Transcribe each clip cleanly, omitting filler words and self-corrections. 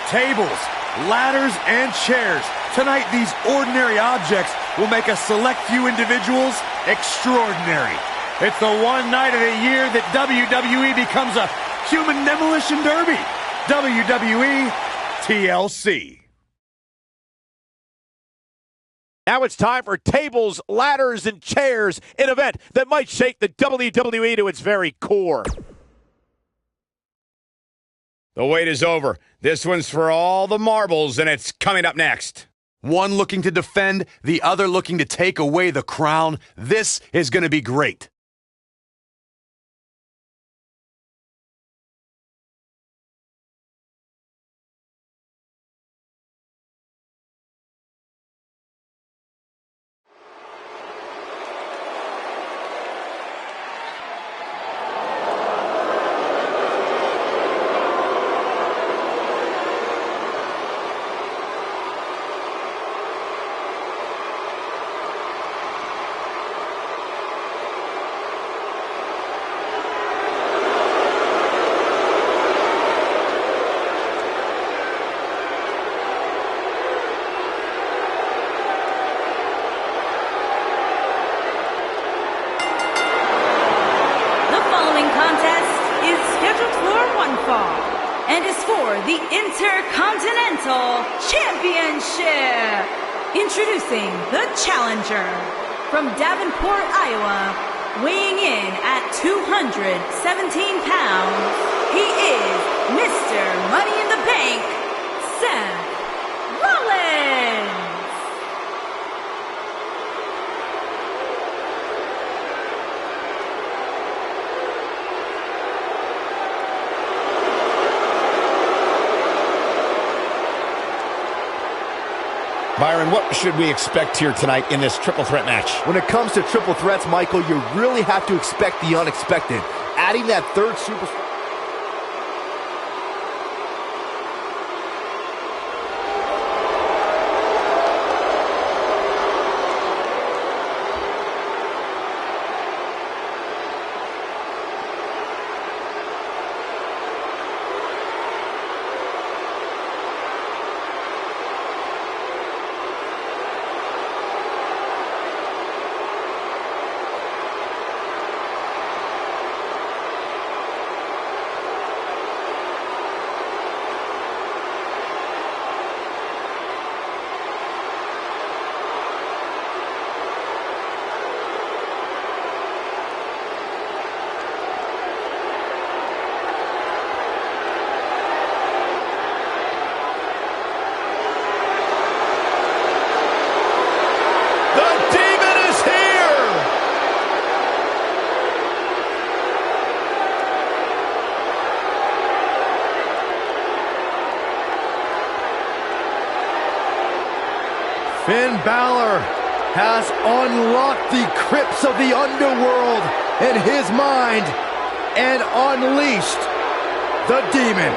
Tables, ladders, and chairs. Tonight, these ordinary objects will make a select few individuals extraordinary. It's the one night of the year that WWE becomes a human demolition derby. WWE TLC. Now it's time for tables, ladders, and chairs, an event that might shake the WWE to its very core. The wait is over. This one's for all the marbles, and it's coming up next. One looking to defend, the other looking to take away the crown. This is going to be great. And is for the Intercontinental Championship. Introducing the challenger from Davenport, Iowa, weighing in at 217 pounds. He is Mr. Money in the Bank, Seth Rollins. Byron, what should we expect here tonight in this triple threat match? When it comes to triple threats, Michael, you really have to expect the unexpected. Adding that third superstar. Finn Balor has unlocked the crypts of the underworld in his mind and unleashed the demon.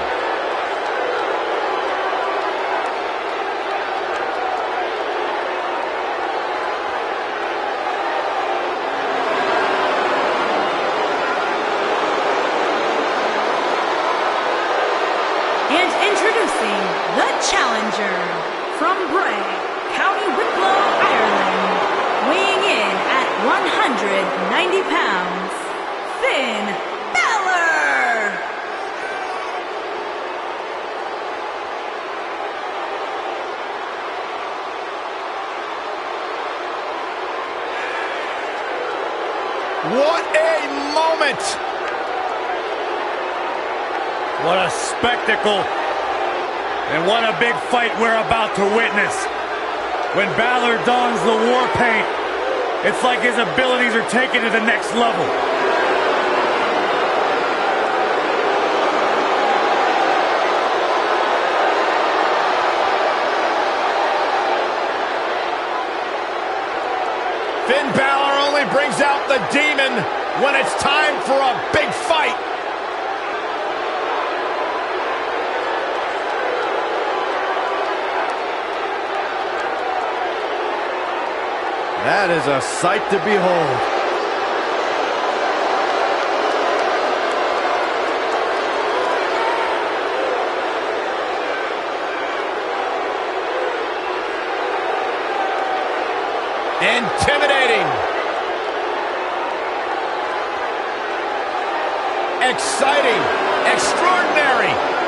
And introducing the challenger from Bray, County Wicklow, Ireland, weighing in at 190 pounds, Finn Balor! What a moment! What a spectacle. And what a big fight we're about to witness. When Balor dons the war paint, it's like his abilities are taken to the next level. Finn Balor only brings out the demon when it's time for a big fight. That is a sight to behold. Intimidating. Exciting. Extraordinary.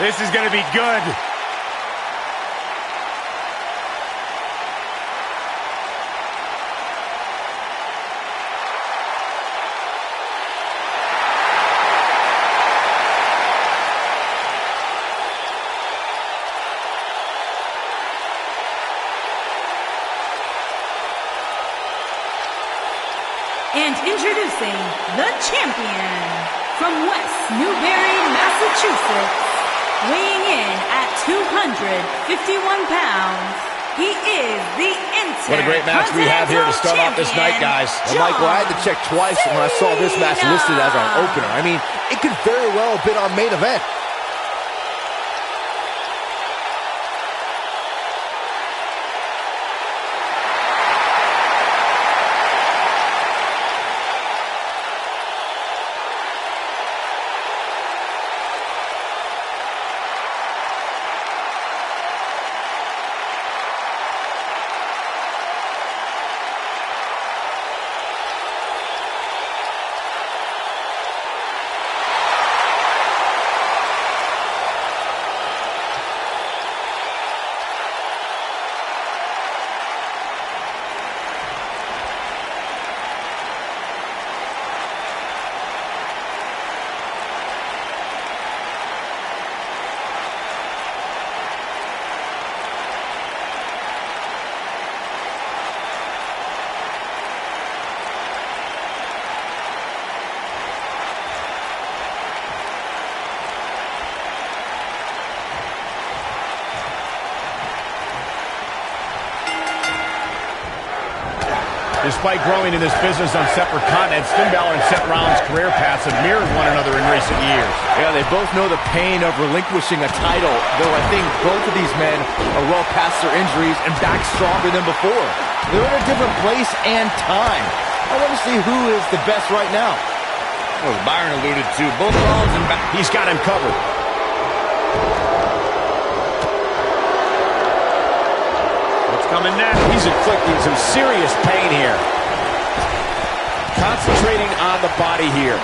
This is going to be good. And introducing the champion from West Newbury, Massachusetts, weighing in at 251 pounds, he is the What a great match we have here to start off this night, guys. And Michael, I had to check twice when I saw this match listed as our opener. I mean, it could very well have been our main event. Despite growing in this business on separate continents, Finn Balor and Seth Rollins' career paths have mirrored one another in recent years. Yeah, they both know the pain of relinquishing a title, though I think both of these men are well past their injuries and back stronger than before. They're in a different place and time. I want to see who is the best right now. Well, as Byron alluded to, both Rollins and He's got him covered. coming next. He's inflicting some serious pain here. Concentrating on the body here.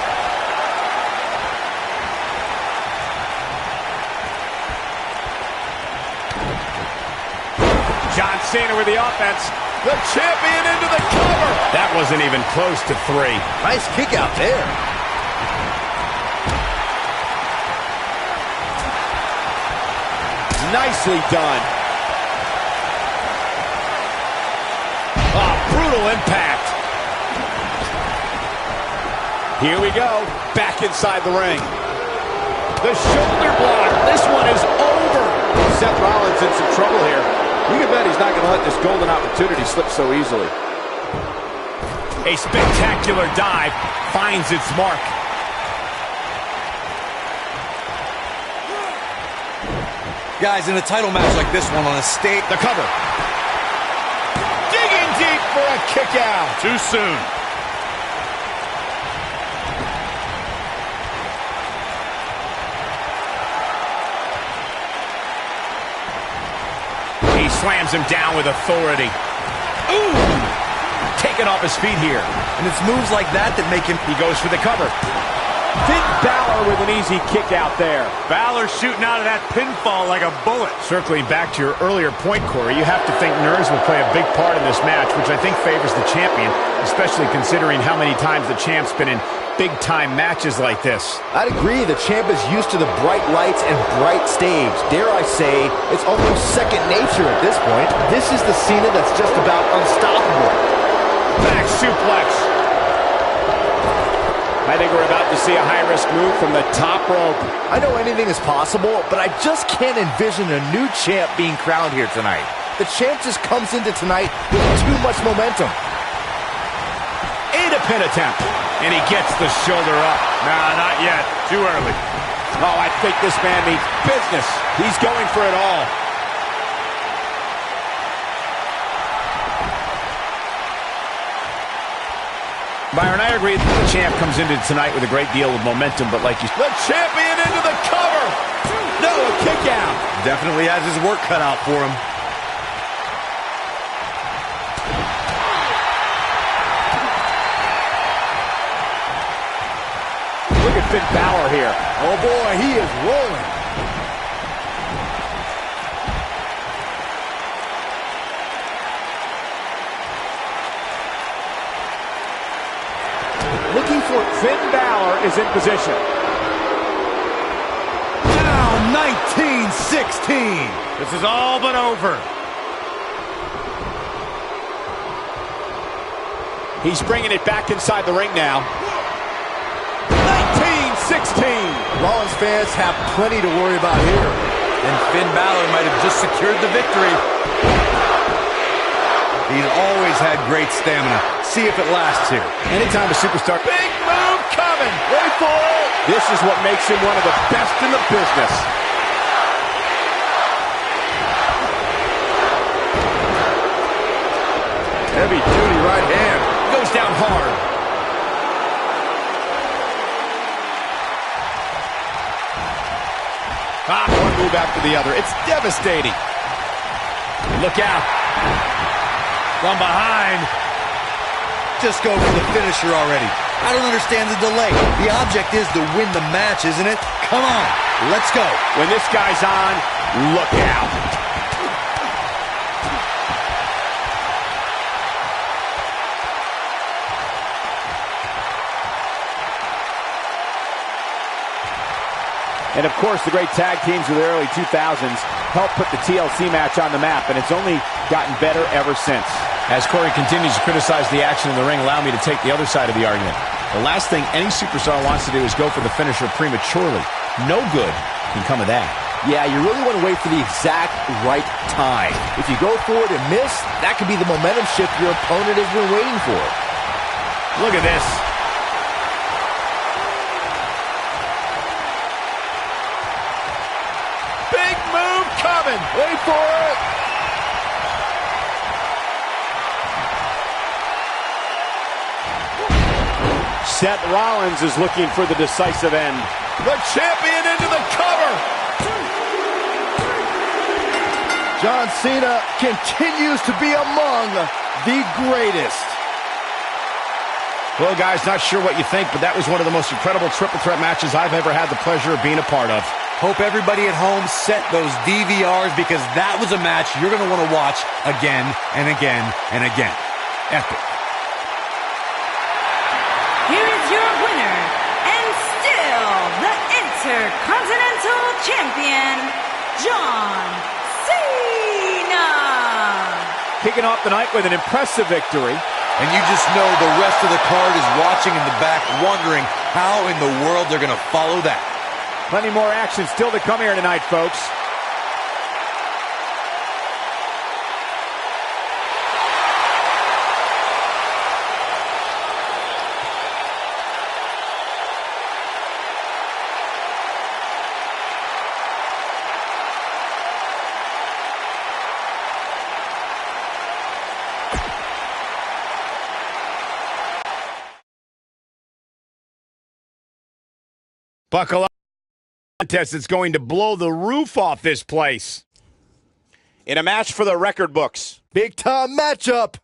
John Cena with the offense. The champion into the cover. That wasn't even close to 3. Nice kick out there. Nicely done. Oh, brutal impact. Here we go. Back inside the ring. The shoulder block. This one is over. Seth Rollins in some trouble here. You can bet he's not going to let this golden opportunity slip so easily. A spectacular dive finds its mark. Guys, in a title match like this one on a stage... The cover. Digging deep for a kick out. Too soon. He slams him down with authority. Ooh! Taken off his feet here. And it's moves like that that make him... He goes for the cover. Finn Balor with an easy kick out there. Balor shooting out of that pinfall like a bullet. Circling back to your earlier point, Corey, you have to think nerves will play a big part in this match, which I think favors the champion, especially considering how many times the champ's been in big-time matches like this. I'd agree. The champ is used to the bright lights and bright stage. Dare I say, it's almost second nature at this point. This is the Cena that's just about unstoppable. Back suplex. I think we're about to see a high-risk move from the top rope. I know anything is possible, but I just can't envision a new champ being crowned here tonight. The champ just comes into tonight with too much momentum. A pin attempt. And he gets the shoulder up. Nah, not yet. Too early. Oh, I think this man means business. He's going for it all. Byron, I agree that the champ comes into tonight with a great deal of momentum, but like you said, The champion into the cover. No, a kick out. Definitely has his work cut out for him. Look at Finn Balor here. Oh boy, he is rolling. Looking for Finn Balor is in position. Now 19-16. This is all but over. He's bringing it back inside the ring now. 19-16. Rollins fans have plenty to worry about here. And Finn Balor might have just secured the victory. He's always had great stamina. See if it lasts here. anytime a superstar... Big move coming. Wait for it. This is what makes him one of the best in the business. Heavy duty right hand. goes down hard. One move after the other. It's devastating. Look out. From behind. Just go for the finisher already. I don't understand the delay. The object is to win the match, isn't it? Come on, let's go. When this guy's on, look out. And of course, the great tag teams of the early 2000s helped put the TLC match on the map, and it's only gotten better ever since. As Corey continues to criticize the action in the ring, allow me to take the other side of the argument. The last thing any superstar wants to do is go for the finisher prematurely. No good can come of that. Yeah, you really want to wait for the exact right time. If you go for it and miss, that could be the momentum shift your opponent has been waiting for. Look at this. Big move coming. Wait for it. Seth Rollins is looking for the decisive end. The champion into the cover. John Cena continues to be among the greatest. Well, guys, not sure what you think, but that was one of the most incredible triple threat matches I've ever had the pleasure of being a part of. Hope everybody at home set those DVRs because that was a match you're going to want to watch again and again and again. Epic. Here is your winner, and still the Intercontinental Champion, John Cena. Kicking off the night with an impressive victory. And you just know the rest of the card is watching in the back, wondering how in the world they're going to follow that. Plenty more action still to come here tonight, folks. Buckle up. Contest that's going to blow the roof off this place. In a match for the record books. Big time matchup.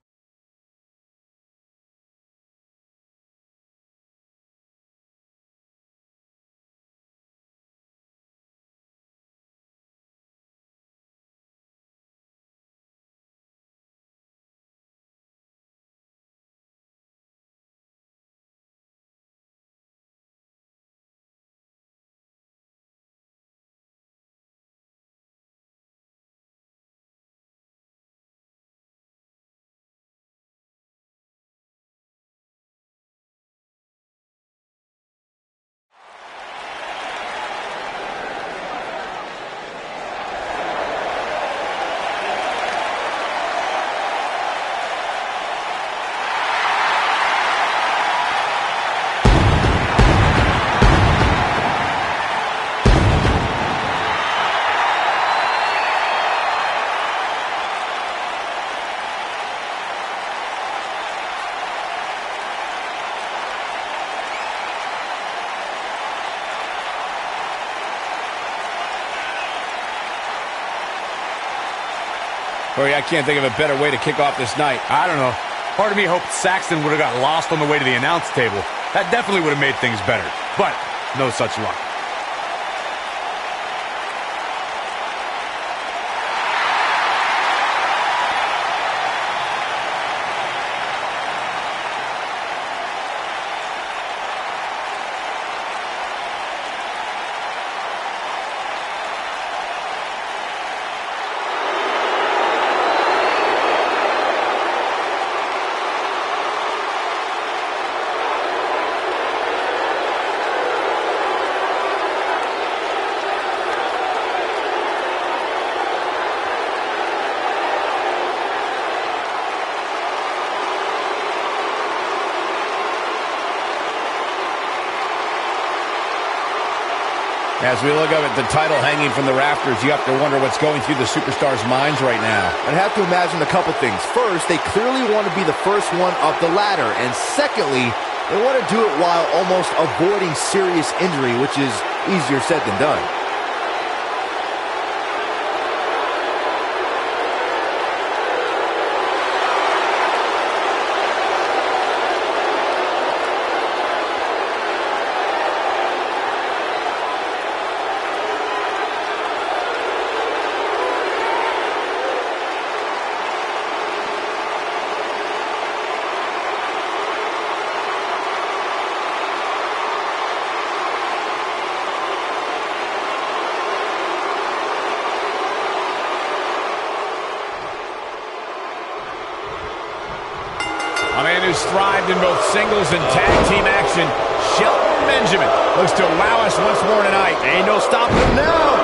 Corey, I can't think of a better way to kick off this night. I don't know. Part of me hoped Saxton would have got lost on the way to the announce table. That definitely would have made things better. But no such luck. As we look up at the title hanging from the rafters, you have to wonder what's going through the superstars' minds right now. I'd have to imagine a couple things. First, they clearly want to be the first one up the ladder. And secondly, they want to do it while almost avoiding serious injury, which is easier said than done. A man who's thrived in both singles and tag team action, Shelton Benjamin, looks to wow us once more tonight. Ain't no stopping him now.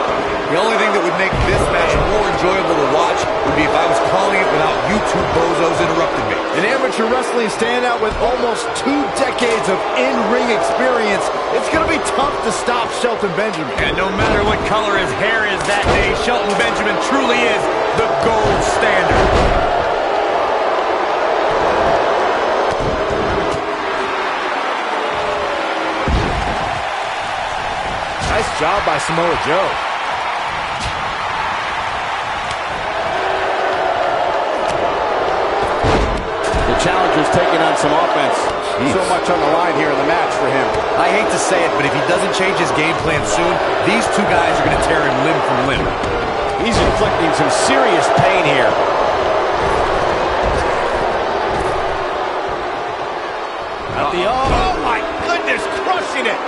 The only thing that would make this match more enjoyable to watch would be if I was calling it without you two bozos interrupting me. An amateur wrestling standout with almost 2 decades of in-ring experience. It's going to be tough to stop Shelton Benjamin. And no matter what color his hair is that day, Shelton Benjamin truly is the gold standard. Nice job by Samoa Joe. The challenger's taking on some offense. Jeez. So much on the line here in the match for him. I hate to say it, but if he doesn't change his game plan soon, these two guys are going to tear him limb from limb. He's inflicting some serious pain here. Oh, my goodness, crushing it.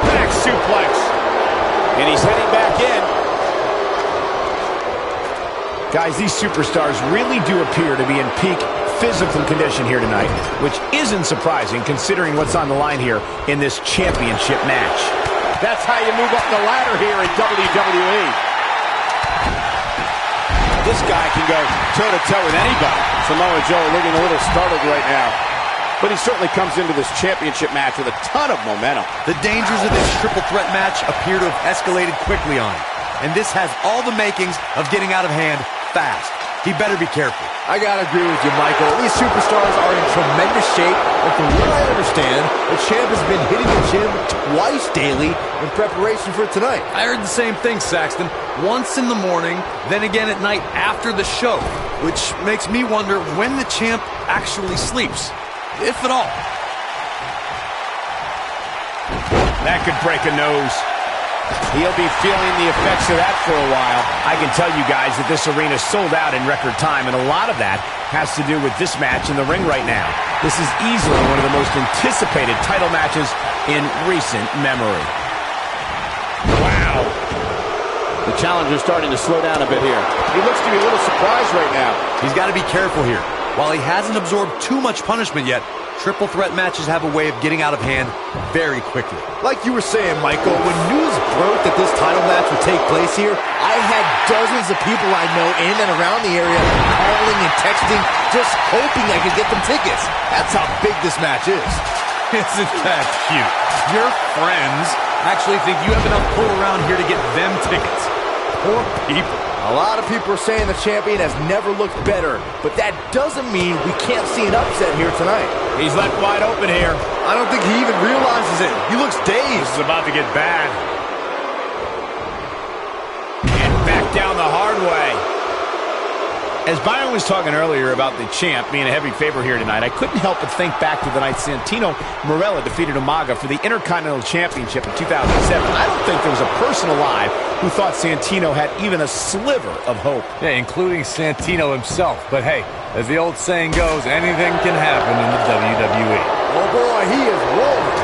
Back suplex. And he's heading back in. Guys, these superstars really do appear to be in peak physical condition here tonight, which isn't surprising considering what's on the line here in this championship match. That's how you move up the ladder here in WWE. This guy can go toe-to-toe with anybody. Samoa Joe looking a little startled right now. But he certainly comes into this championship match with a ton of momentum. The dangers of this triple threat match appear to have escalated quickly on him. And this has all the makings of getting out of hand fast. He better be careful. I gotta agree with you, Michael. These superstars are in tremendous shape, and from what I understand, the champ has been hitting the gym twice daily in preparation for tonight. I heard the same thing, Saxton. Once in the morning, then again at night after the show, which makes me wonder when the champ actually sleeps, if at all. That could break a nose. He'll be feeling the effects of that for a while. I can tell you guys that this arena sold out in record time, and a lot of that has to do with this match in the ring right now. This is easily one of the most anticipated title matches in recent memory. Wow. The challenger's starting to slow down a bit here. He looks to be a little surprised right now. He's got to be careful here. While he hasn't absorbed too much punishment yet, triple threat matches have a way of getting out of hand very quickly. Like you were saying, Michael, when news broke that this title match would take place here, I had dozens of people I know in and around the area calling and texting, just hoping I could get them tickets. That's how big this match is. Isn't that cute? Your friends actually think you have enough pull around here to get them tickets. Poor people. A lot of people are saying the champion has never looked better, but that doesn't mean we can't see an upset here tonight. He's left wide open here. I don't think he even realizes it. He looks dazed. This is about to get bad. And back down the hard way. As Byron was talking earlier about the champ being a heavy favorite here tonight, I couldn't help but think back to the night Santino Marella defeated Umaga for the Intercontinental Championship in 2007. I don't think there was a person alive who thought Santino had even a sliver of hope. Yeah, including Santino himself. But hey, as the old saying goes, anything can happen in the WWE. Oh boy, he is rolling.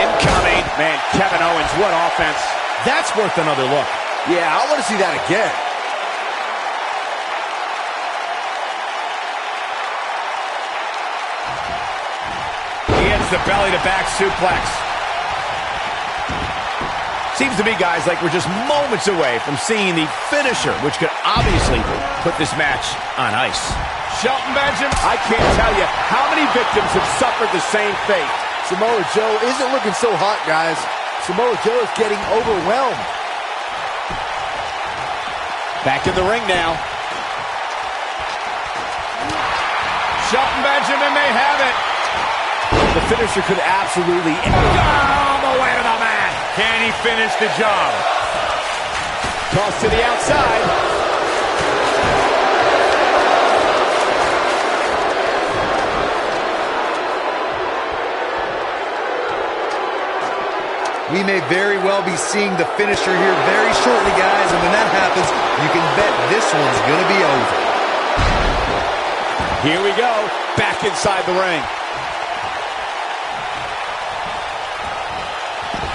Incoming. Man, Kevin Owens, what offense. That's worth another look. Yeah, I want to see that again. The belly-to-back suplex. Seems to me, guys, like we're just moments away from seeing the finisher, which could obviously put this match on ice. Shelton Benjamin, I can't tell you how many victims have suffered the same fate. Samoa Joe isn't looking so hot, guys. Samoa Joe is getting overwhelmed. Back in the ring now. Shelton Benjamin may have it. The finisher could absolutely... All the way to the mat. Can he finish the job? Toss to the outside. We may very well be seeing the finisher here very shortly, guys, and when that happens, you can bet this one's going to be over. Here we go, back inside the ring.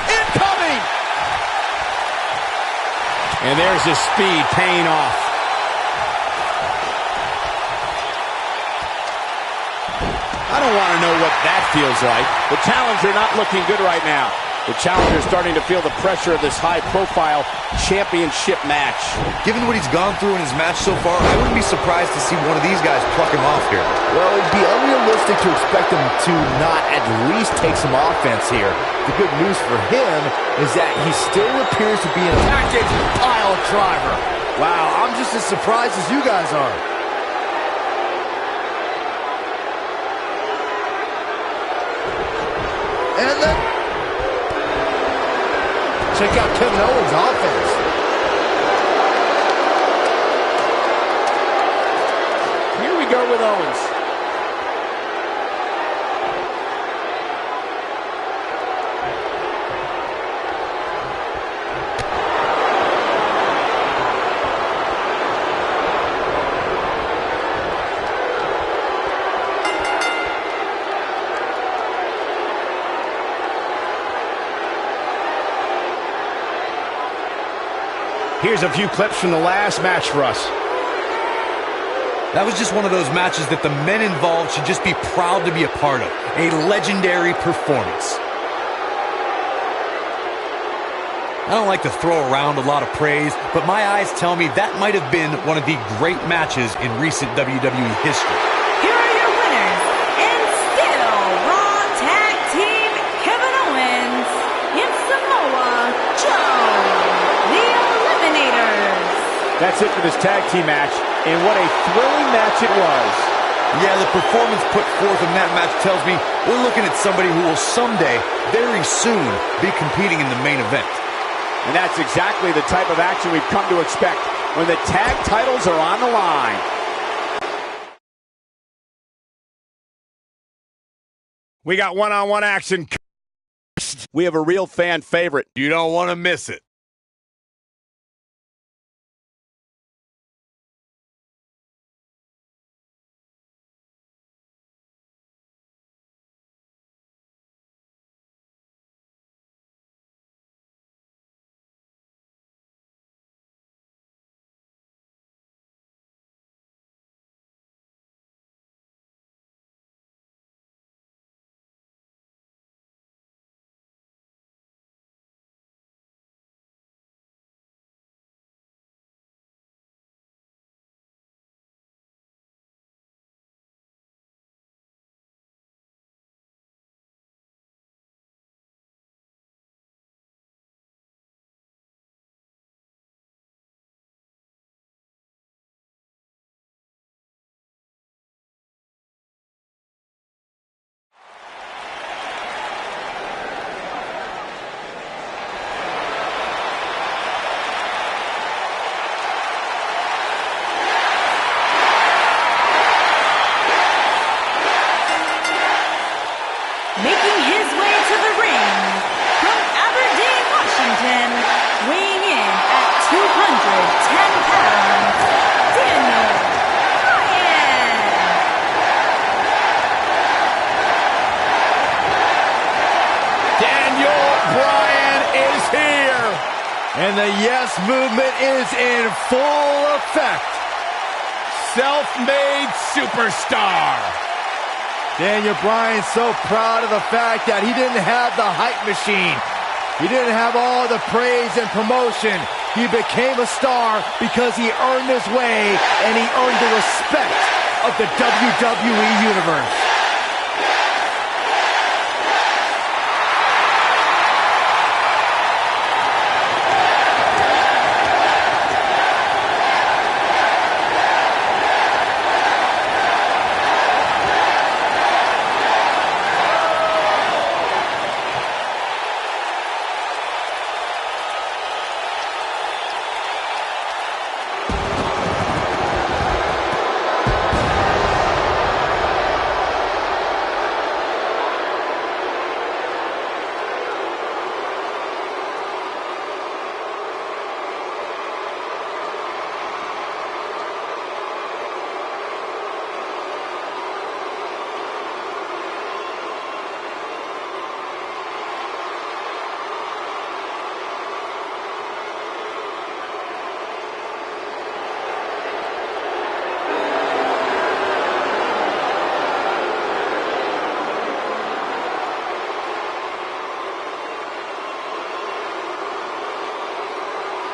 Incoming! And there's his speed paying off. I don't want to know what that feels like. The challenger not looking good right now. The challenger starting to feel the pressure of this high-profile championship match. Given what he's gone through in his match so far, I wouldn't be surprised to see one of these guys pluck him off here. Well, it'd be unrealistic to expect him to not at least take some offense here. The good news for him is that he still appears to be an attacking pile driver. Wow, I'm just as surprised as you guys are. And then... check out Kevin Owens' offense. Here we go with Owens. Here's a few clips from the last match for us. That was just one of those matches that the men involved should just be proud to be a part of. A legendary performance. I don't like to throw around a lot of praise, but my eyes tell me that might have been one of the great matches in recent WWE history. Here are your winners, and still Raw Tag Team Kevin Owens and Samoa Joe, the Eliminators. That's it for this tag team match, and what a thrilling match it was. Yeah, the performance put forth in that match tells me we're looking at somebody who will someday, very soon, be competing in the main event. And that's exactly the type of action we've come to expect when the tag titles are on the line. We got one-on-one action. We have a real fan favorite. You don't want to miss it. Daniel Bryan is here. And the yes movement is in full effect. Self-made superstar. Daniel Bryan's so proud of the fact that he didn't have the hype machine. He didn't have all the praise and promotion. He became a star because he earned his way and he earned the respect of the WWE Universe.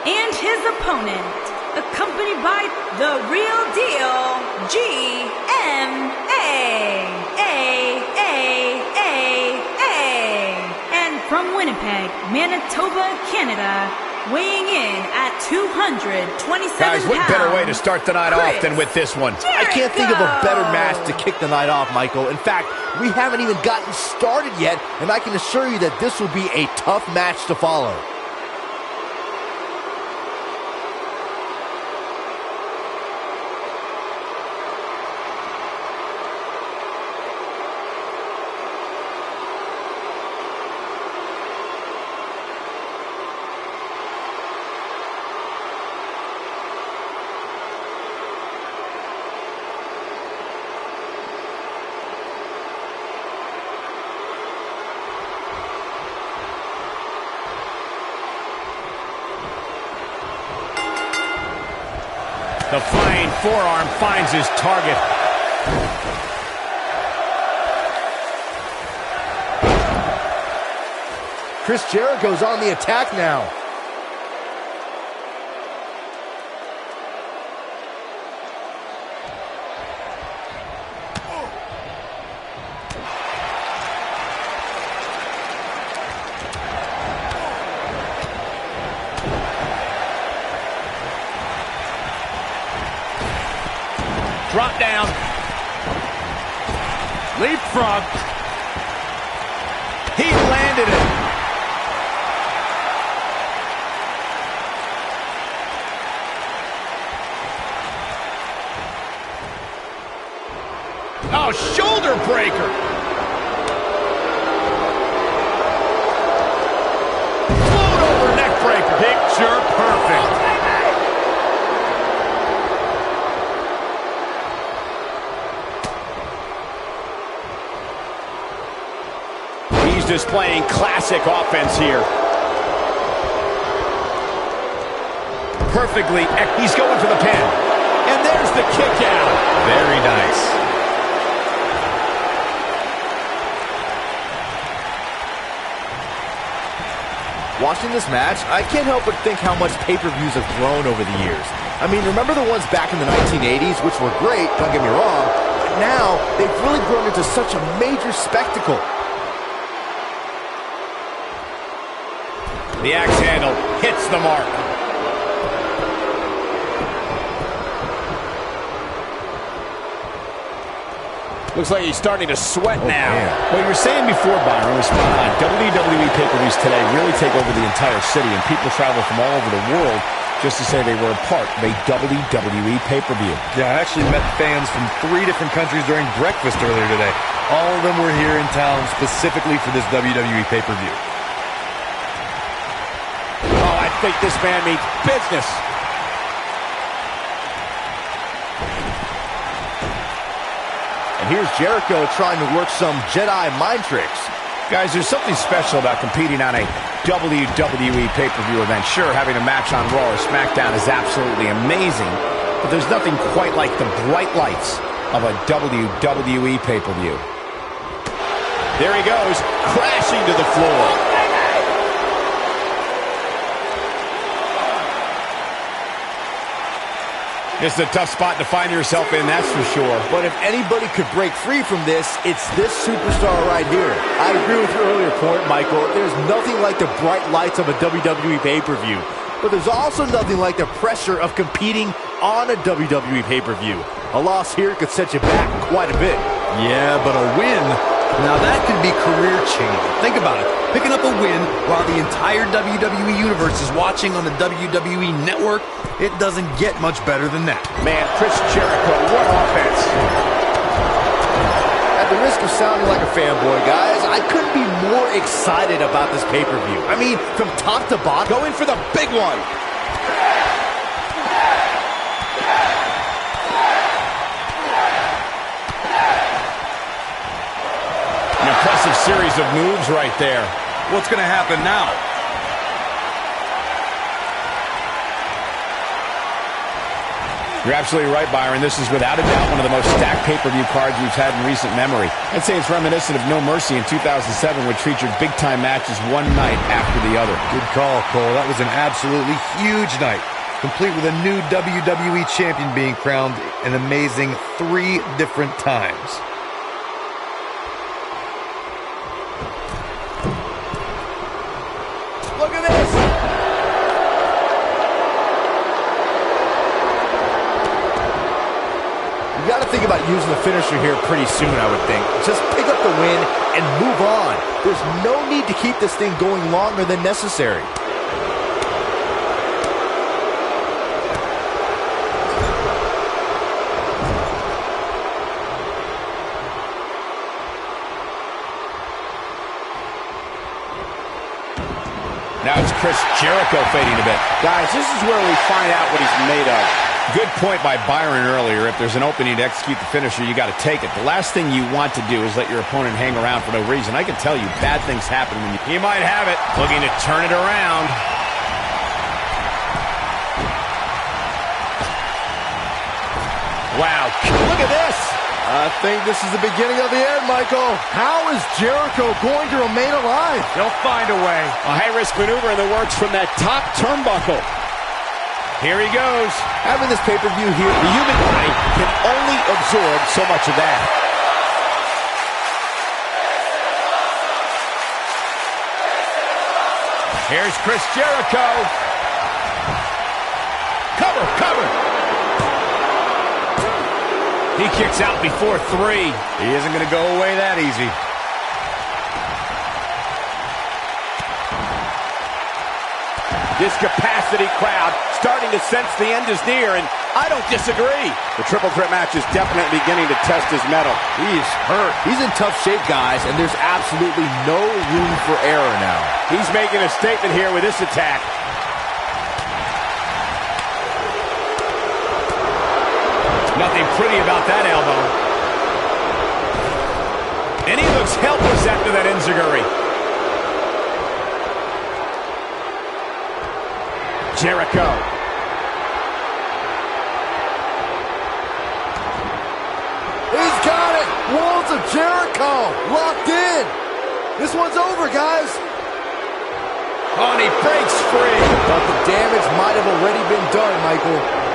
And his opponent, accompanied by the real deal, and from Winnipeg, Manitoba, Canada, weighing in at 227 Guys, what pounds, better way to start the night off than with this one? Jericho! I can't think of a better match to kick the night off, Michael. In fact, we haven't even gotten started yet, and I can assure you that this will be a tough match to follow. The flying forearm finds his target. Chris Jericho's on the attack now. Drop down. Leapfrog. He landed it. Oh, shoulder breaker. Float over neck breaker. Picture perfect. He's displaying classic offense here. Perfectly. He's going for the pin. And there's the kick out. Very nice. Watching this match, I can't help but think how much pay-per-views have grown over the years. I mean, remember the ones back in the 1980s, which were great, don't get me wrong, but now they've really grown into such a major spectacle. The axe handle hits the mark. Looks like he's starting to sweat now. Man. What you were saying before, Byron, was spot on. WWE pay-per-views today really take over the entire city, and people travel from all over the world just to say they were a part of a WWE pay-per-view. Yeah, I actually met fans from 3 different countries during breakfast earlier today. All of them were here in town specifically for this WWE pay-per-view. Oh, I think this man means business. And here's Jericho trying to work some Jedi mind tricks. Guys, there's something special about competing on a WWE pay-per-view event. Sure, having a match on Raw or SmackDown is absolutely amazing, but there's nothing quite like the bright lights of a WWE pay-per-view. There he goes, crashing to the floor. This is a tough spot to find yourself in, that's for sure. But if anybody could break free from this, it's this superstar right here. I agree with your earlier point, Michael. There's nothing like the bright lights of a WWE pay-per-view. But there's also nothing like the pressure of competing on a WWE pay-per-view. A loss here could set you back quite a bit. Yeah, but a win, now that could be career-changing. Think about it. Picking up a win while the entire WWE Universe is watching on the WWE Network, it doesn't get much better than that. Man, Chris Jericho, what offense. At the risk of sounding like a fanboy, guys, I couldn't be more excited about this pay-per-view. I mean, from top to bottom. Going for the big one. An impressive series of moves right there. What's going to happen now? You're absolutely right, Byron. This is without a doubt one of the most stacked pay-per-view cards we've had in recent memory. I'd say it's reminiscent of No Mercy in 2007, which featured big-time matches one night after the other. Good call, Cole. That was an absolutely huge night, complete with a new WWE champion being crowned an amazing 3 different times. Look at this! You got to think about using the finisher here pretty soon, I would think. Just pick up the win and move on. There's no need to keep this thing going longer than necessary. Now it's Chris Jericho fading a bit. Guys, this is where we find out what he's made of. Good point by Byron earlier. If there's an opening to execute the finisher, you got to take it. The last thing you want to do is let your opponent hang around for no reason. I can tell you, bad things happen when you... He might have it. Looking to turn it around. Wow, look at this. I think this is the beginning of the end, Michael. How is Jericho going to remain alive? He'll find a way. A high-risk maneuver in the works from that top turnbuckle. Here he goes. Having this pay-per-view here, The human body can only absorb so much of that. Here's Chris Jericho. Cover, cover. He kicks out before 3. He isn't going to go away that easy. This capacity crowd starting to sense the end is near, and I don't disagree. The triple threat match is definitely beginning to test his mettle. he is hurt. He's in tough shape, guys, and there's absolutely no room for error now. He's making a statement here with this attack. Nothing pretty about that elbow. And he looks helpless after that enziguri. Jericho. He's got it! Walls of Jericho locked in. This one's over, guys. Oh, and he breaks free. But the damage might have already been done, Michael.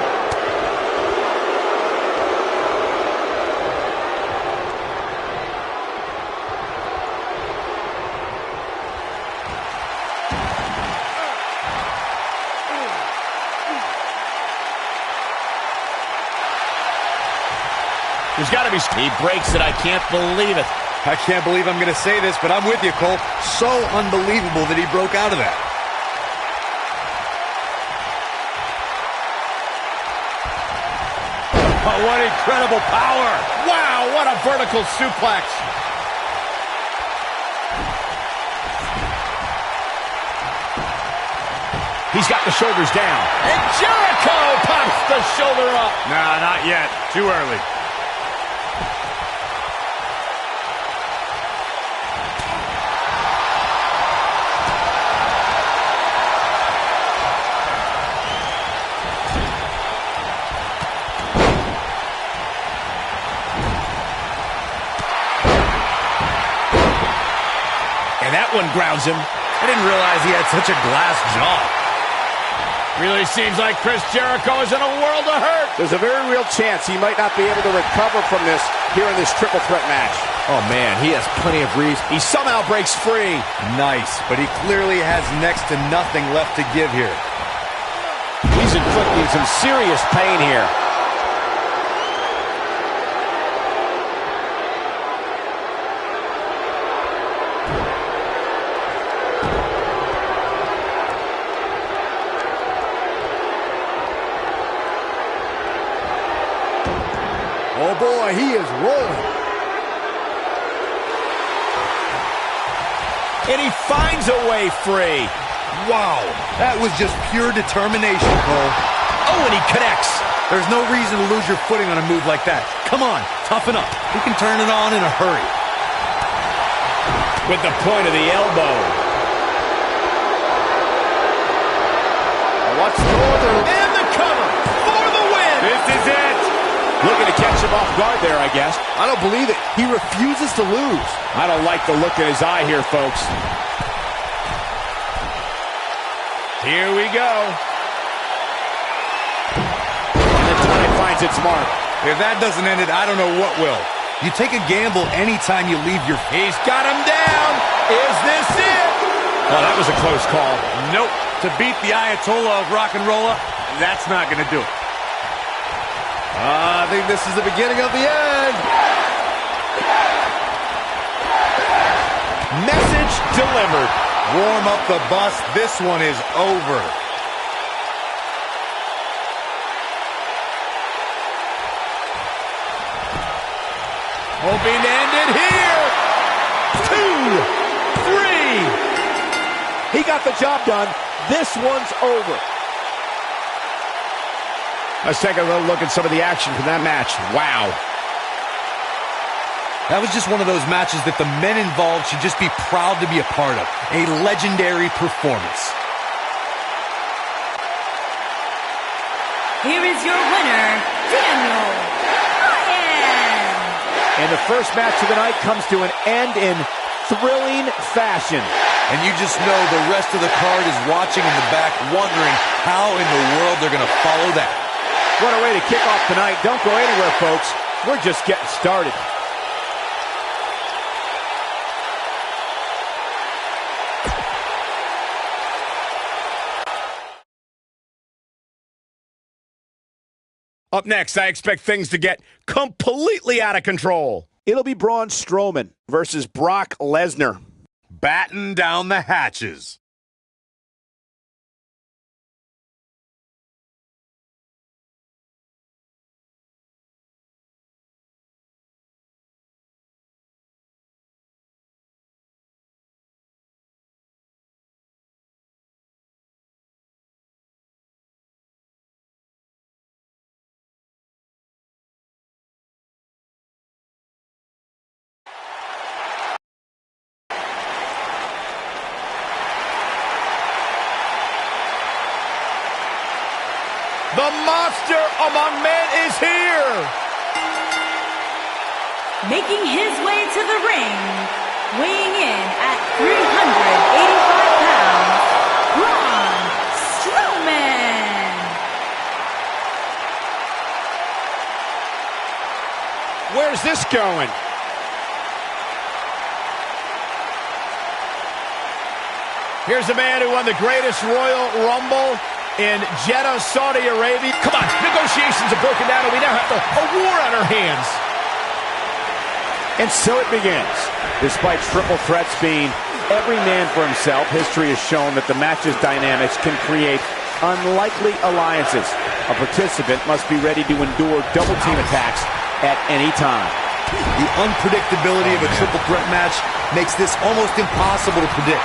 There's got to be... He breaks it. I can't believe it. I can't believe I'm going to say this, but I'm with you, Cole. So unbelievable that he broke out of that. Oh, what incredible power. Wow, what a vertical suplex. He's got the shoulders down. And Jericho pops the shoulder up. Nah, not yet. Too early. grounds him. I didn't realize he had such a glass jaw. Really seems like Chris Jericho is in a world of hurt. There's a very real chance he might not be able to recover from this here in this triple threat match. Oh, man, he has plenty of reason. He somehow breaks free. Nice, but he clearly has next to nothing left to give here. He's inflicting some serious pain here. Oh boy, he is rolling. And he finds a way free. Wow, that was just pure determination, Cole. Oh, and he connects. There's no reason to lose your footing on a move like that. Come on, toughen up. He can turn it on in a hurry. With the point of the elbow. What's further? And the cover for the win. This is it. Looking to catch him off guard there, I guess. I don't believe it. He refuses to lose. I don't like the look in his eye here, folks. Here we go. And the time finds its mark. If that doesn't end it, I don't know what will. You take a gamble anytime you leave your... He's got him down. Is this it? Oh, that was a close call. Nope. To beat the Ayatollah of rock and roll, that's not going to do it. I think this is the beginning of the end. Message delivered. Warm up the bus. This one is over. Hoping to end it here. 2, 3. He got the job done. This one's over. Let's take a little look at some of the action from that match. Wow. That was just one of those matches that the men involved should just be proud to be a part of. A legendary performance. Here is your winner, Daniel Bryan. And the first match of the night comes to an end in thrilling fashion. And you just know the rest of the card is watching in the back, wondering how in the world they're going to follow that. What a way to kick off tonight. Don't go anywhere, folks. We're just getting started. Up next, I expect things to get completely out of control. It'll be Braun Strowman versus Brock Lesnar. Batten down the hatches. The monster among men is here. Making his way to the ring, weighing in at 385 pounds, Braun Strowman. Where's this going? Here's a man who won the greatest Royal Rumble in Jeddah, Saudi Arabia. Come on, negotiations have broken down and we now have a war on our hands. And so it begins. Despite triple threats being every man for himself, history has shown that the match's dynamics can create unlikely alliances. A participant must be ready to endure double team attacks at any time. The unpredictability of a triple threat match makes this almost impossible to predict.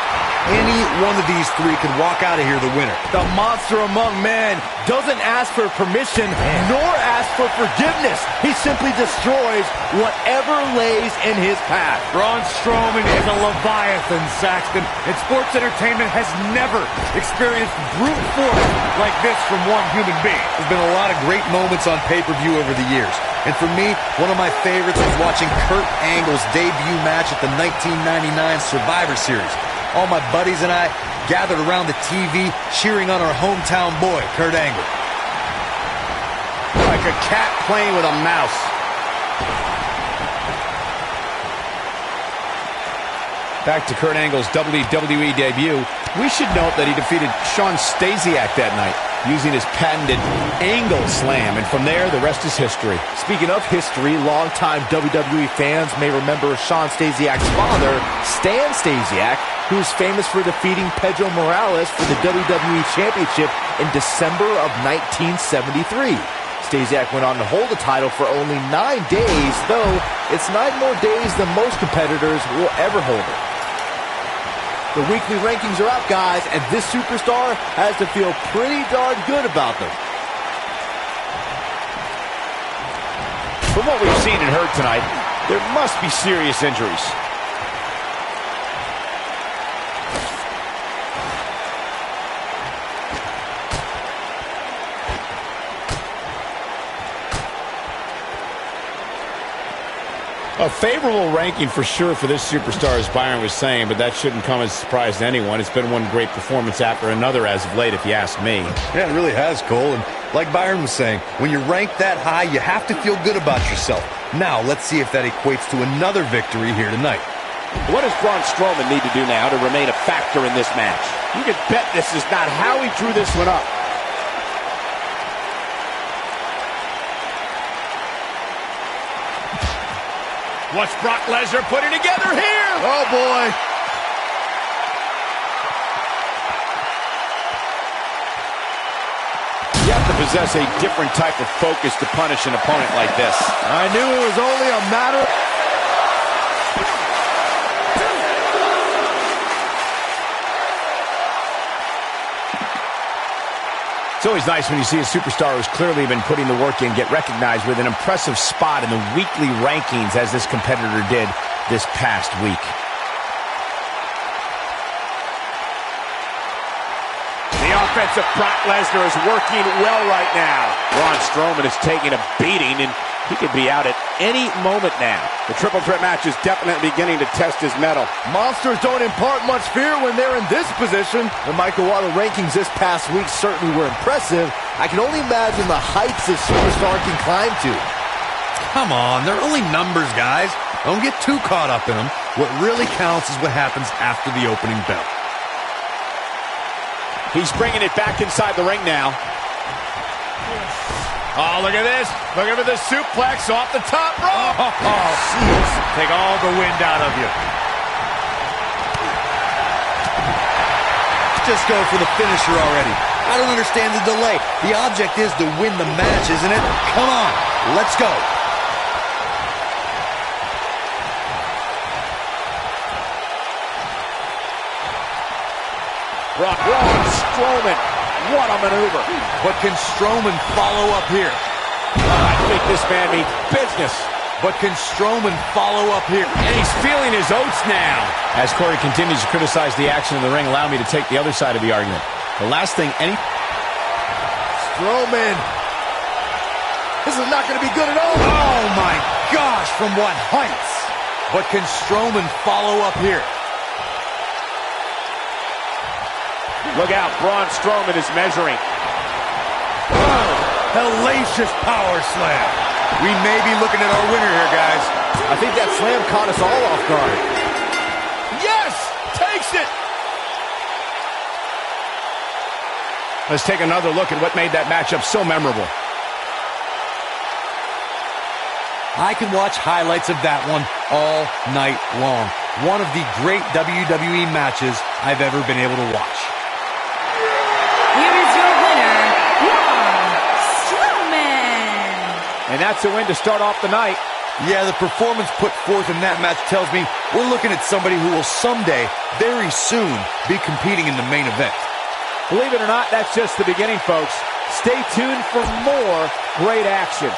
Any one of these three could walk out of here the winner. The monster among men doesn't ask for permission nor ask for forgiveness. He simply destroys whatever lays in his path. Braun Strowman is a Leviathan, Saxton, and sports entertainment has never experienced brute force like this from one human being. There's been a lot of great moments on pay-per-view over the years. And for me, one of my favorites was watching Kurt Angle's debut match at the 1999 Survivor Series. all my buddies and I gathered around the TV cheering on our hometown boy, Kurt Angle. Like a cat playing with a mouse. Back to Kurt Angle's WWE debut. We should note that he defeated Shawn Stasiak that night using his patented angle slam, and from there, the rest is history. Speaking of history, longtime WWE fans may remember Shawn Stasiak's father, Stan Stasiak, who's famous for defeating Pedro Morales for the WWE Championship in December of 1973. Stasiak went on to hold the title for only 9 days, though it's 9 more days than most competitors will ever hold it. The weekly rankings are out, guys, and this superstar has to feel pretty darn good about them. From what we've seen and heard tonight, there must be serious injuries. A favorable ranking for sure for this superstar, as Byron was saying, but that shouldn't come as a surprise to anyone. It's been one great performance after another as of late, if you ask me. Yeah, it really has, Cole. And like Byron was saying, when you're ranked that high, you have to feel good about yourself. Now, let's see if that equates to another victory here tonight. What does Braun Strowman need to do now to remain a factor in this match? You can bet this is not how he drew this one up. What's Brock Lesnar putting together here? Oh, boy. You have to possess a different type of focus to punish an opponent like this. I knew it was only a matter. It's always nice when you see a superstar who's clearly been putting the work in get recognized with an impressive spot in the weekly rankings, as this competitor did this past week. The offensive Brock Lesnar is working well right now. Braun Strowman is taking a beating, and he could be out at any moment now. The triple threat match is definitely beginning to test his mettle. Monsters don't impart much fear when they're in this position. The Michael Waddle rankings this past week certainly were impressive. I can only imagine the heights this superstar can climb to. Come on, they're only numbers, guys. Don't get too caught up in them. What really counts is what happens after the opening bell. He's bringing it back inside the ring now. Oh, look at this. Look at the suplex off the top rope. Oh, take all the wind out of you. Just go for the finisher already. I don't understand the delay. The object is to win the match, isn't it? Come on, let's go. Braun Strowman. What a maneuver. But can Strowman follow up here? I think this man means business. But can Strowman follow up here? And he's feeling his oats now. As Corey continues to criticize the action in the ring, allow me to take the other side of the argument. The last thing any... Strowman. This is not going to be good at all. Oh, my gosh, from what heights? But can Strowman follow up here? Look out, Braun Strowman is measuring. Oh, hellacious power slam. We may be looking at our winner here, guys. I think that slam caught us all off guard. Yes! Takes it! Let's take another look at what made that matchup so memorable. I can watch highlights of that one all night long. One of the great WWE matches I've ever been able to watch. Here is your winner, Braun Strowman. And that's a win to start off the night. Yeah, the performance put forth in that match tells me we're looking at somebody who will someday, very soon, be competing in the main event. Believe it or not, that's just the beginning, folks. Stay tuned for more great action.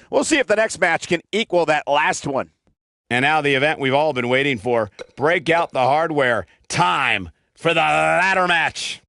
We'll see if the next match can equal that last one. And now the event we've all been waiting for. Break out the hardware. Time for the ladder match.